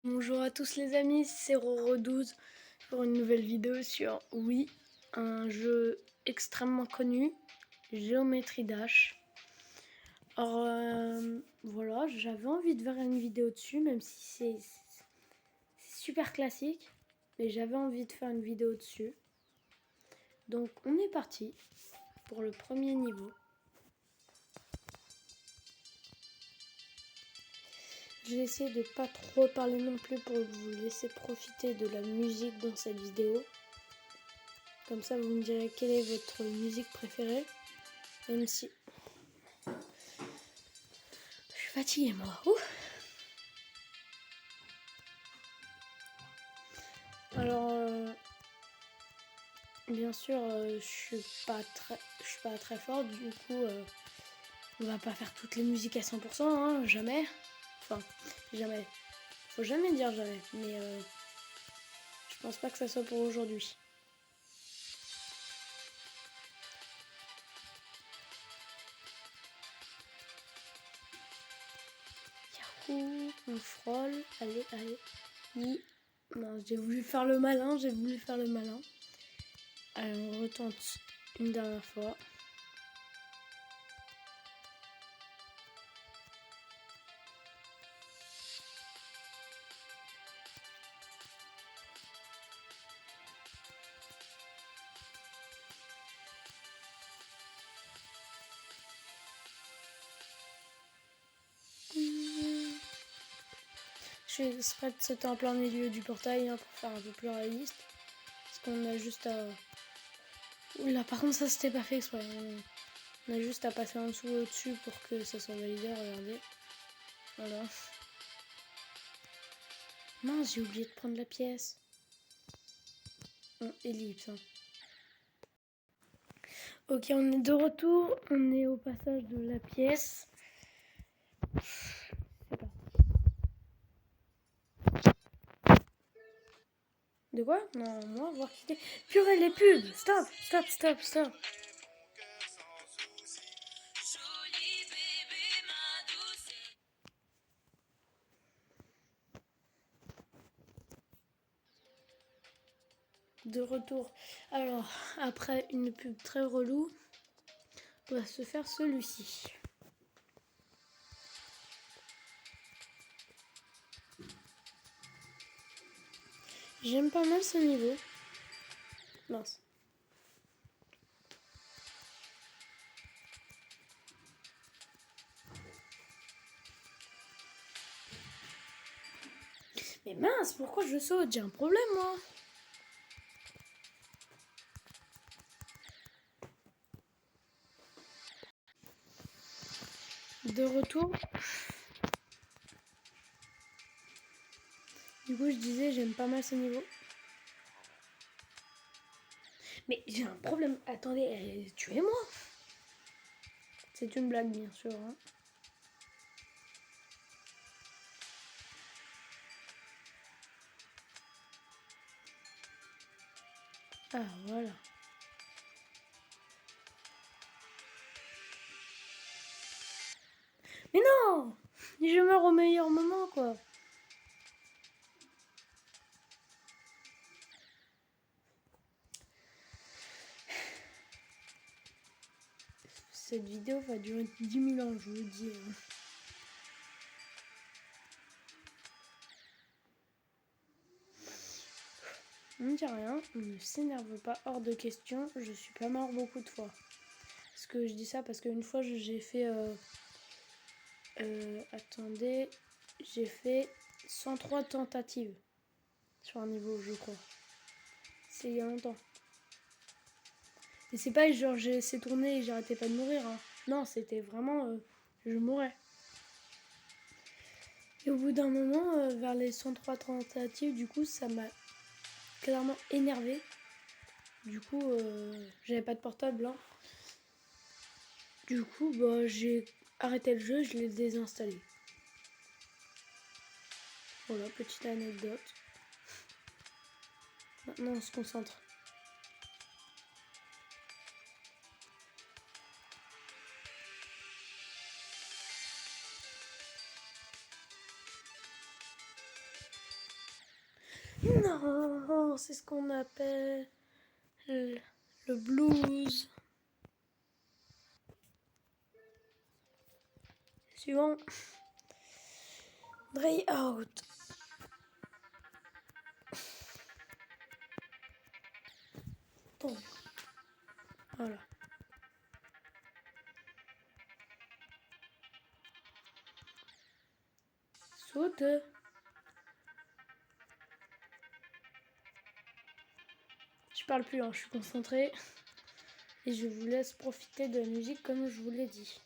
Bonjour à tous les amis, c'est Roro12 pour une nouvelle vidéo sur un jeu extrêmement connu, Geometry Dash. Alors voilà, j'avais envie de faire une vidéo dessus, même si c'est super classique, mais j'avais envie de faire une vidéo dessus. Donc on est parti pour le premier niveau. Je vais essayer de pas trop parler non plus pour vous laisser profiter de la musique dans cette vidéo. Comme ça, vous me direz quelle est votre musique préférée. Même si je suis fatiguée, moi. Ouh. Alors, bien sûr, je suis pas très forte. Du coup, on va pas faire toutes les musiques à 100%, hein, jamais. Enfin, jamais. Faut jamais dire jamais. Mais je pense pas que ça soit pour aujourd'hui. Yahoo, on frôle. Allez, allez. Non, j'ai voulu faire le malin. Allez, on retente une dernière fois. Je fais exprès de sauter en plein milieu du portail pour faire un peu plus réaliste. Parce qu'on a juste à... Oula, par contre ça c'était pas fait exprès. On a juste à passer en dessous au-dessus pour que ça soit validé, regardez. Voilà. Mince, j'ai oublié de prendre la pièce. Ellipse. Hein. Ok, on est de retour. On est au passage de la pièce. C'est parti. De quoi? Non, moi, voir quitter. Purée, les pubs! Stop, stop, stop, stop. De retour. Alors, après une pub très relou, on va se faire celui-ci. J'aime pas mal ce niveau. Mince. Mais mince, pourquoi je saute? J'ai un problème, moi. De retour. Du coup, je disais, j'aime pas mal ce niveau. Mais j'ai un problème. Attendez, tuez-moi. C'est une blague, bien sûr. Hein. Ah, voilà. Mais non! Je meurs au meilleur moment, quoi. Cette vidéo va durer 10 000 ans, je vous le dis. On ne dit rien, on ne s'énerve pas, hors de question. Je suis pas mort beaucoup de fois. Parce que je dis ça parce qu'une fois j'ai fait... attendez, j'ai fait 103 tentatives sur un niveau, je crois. C'est il y a longtemps. Et c'est pas genre j'ai laissé tourner et j'arrêtais pas de mourir. Hein. Non, c'était vraiment... je mourais. Et au bout d'un moment, vers les 103 tentatives, du coup, ça m'a clairement énervé. Du coup, j'avais pas de portable. Hein. Du coup, bah, j'ai arrêté le jeu, je l'ai désinstallé. Voilà, petite anecdote. Maintenant, on se concentre. Non, c'est ce qu'on appelle le blues. Suivant. Dry out. Bon. Voilà. Saute. Je parle plus, hein, je suis concentrée. Et je vous laisse profiter de la musique comme je vous l'ai dit.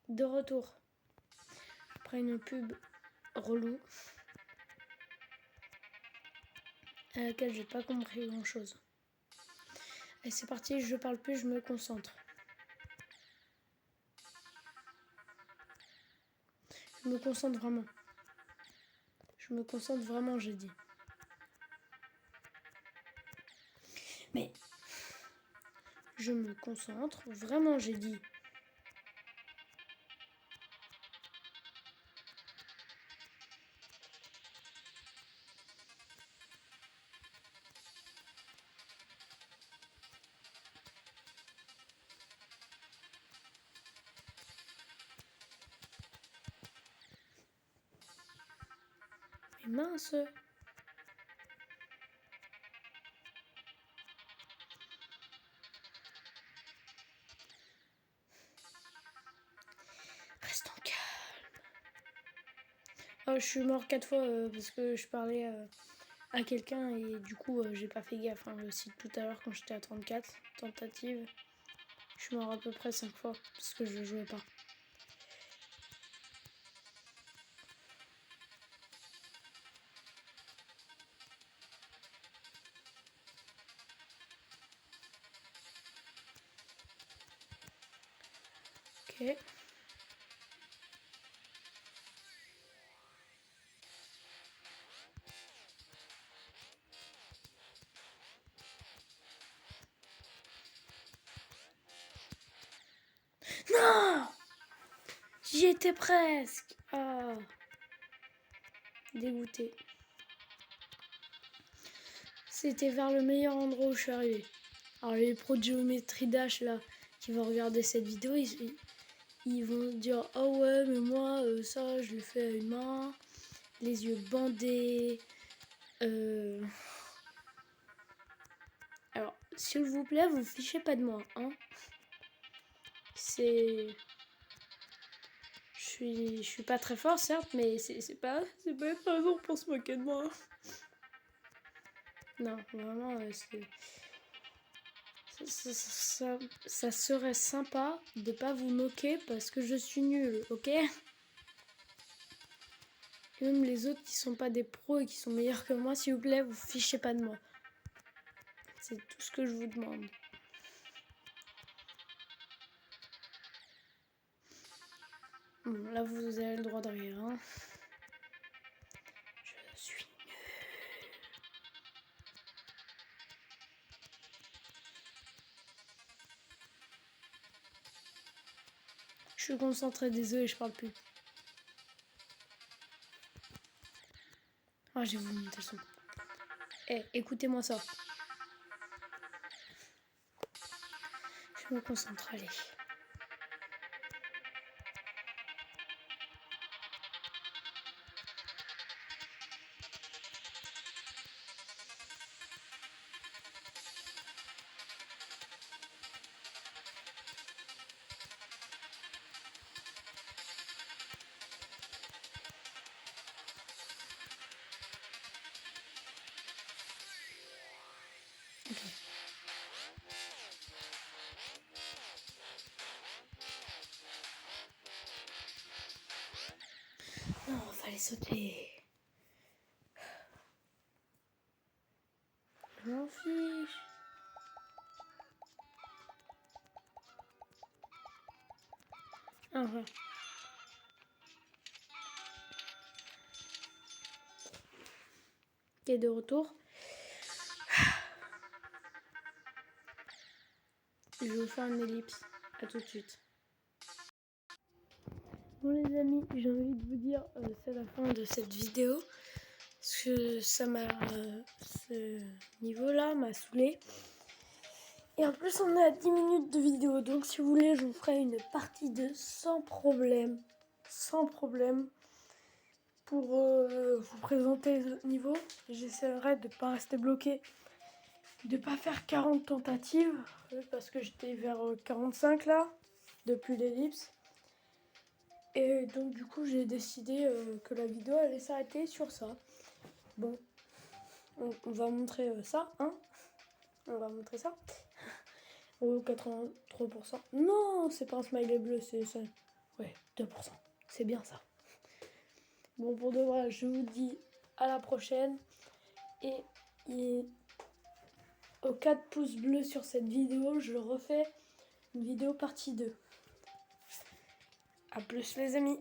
De retour. Après une pub relou. À laquelle j'ai pas compris grand chose. Et c'est parti, je parle plus, je me concentre. Je me concentre vraiment. Je me concentre vraiment, j'ai dit. Mais je me concentre vraiment, j'ai dit. Mais mince. Reste en calme. Oh, je suis mort 4 fois parce que je parlais à quelqu'un et du coup j'ai pas fait gaffe. Hein, aussi tout à l'heure quand j'étais à 34 tentatives. Je suis mort à peu près 5 fois parce que je jouais pas. Ok. Non! J'y étais presque. Ah. Dégoûté. C'était vers le meilleur endroit où je suis arrivé. Alors les pros de géométrie Dash là qui vont regarder cette vidéo, ils vont dire oh ouais mais moi ça je le fais à une main, les yeux bandés. Alors s'il vous plaît vous fichez pas de moi hein. C'est je suis pas très fort certes mais c'est pas une raison pour se moquer de moi. Non vraiment ça serait sympa de pas vous moquer parce que je suis nulle, ok? Et même les autres qui sont pas des pros et qui sont meilleurs que moi, s'il vous plaît, vous fichez pas de moi. C'est tout ce que je vous demande. Bon, là vous avez le droit de rire, hein. Je suis nulle. Je suis concentrée, désolée, je parle plus. Ah, j'ai voulu monter le son. Eh, écoutez-moi ça. Je me concentre, allez. Ok. Non, fallait sauter. Je m'en fiche. Enfin. Ok, de retour. Je vais vous faire une ellipse. À tout de suite. Bon les amis, j'ai envie de vous dire, c'est la fin de cette vidéo. Parce que ça m'a... ce niveau-là m'a saoulé. Et en plus on est à 10 minutes de vidéo. Donc si vous voulez, je vous ferai une partie 2 sans problème. Sans problème. Pour vous présenter les autres niveaux. J'essaierai de ne pas rester bloqué. De pas faire 40 tentatives. Parce que j'étais vers 45 là. Depuis l'ellipse. Et donc du coup j'ai décidé que la vidéo allait s'arrêter sur ça. Bon, on va montrer ça, hein. On va montrer ça. Oh, 83%. Non, c'est pas un smiley bleu, c'est ça. Ouais, 2%. C'est bien ça. Bon, pour de vrai, je vous dis à la prochaine. Et aux 4 pouces bleus sur cette vidéo, je refais une vidéo partie 2. A plus les amis.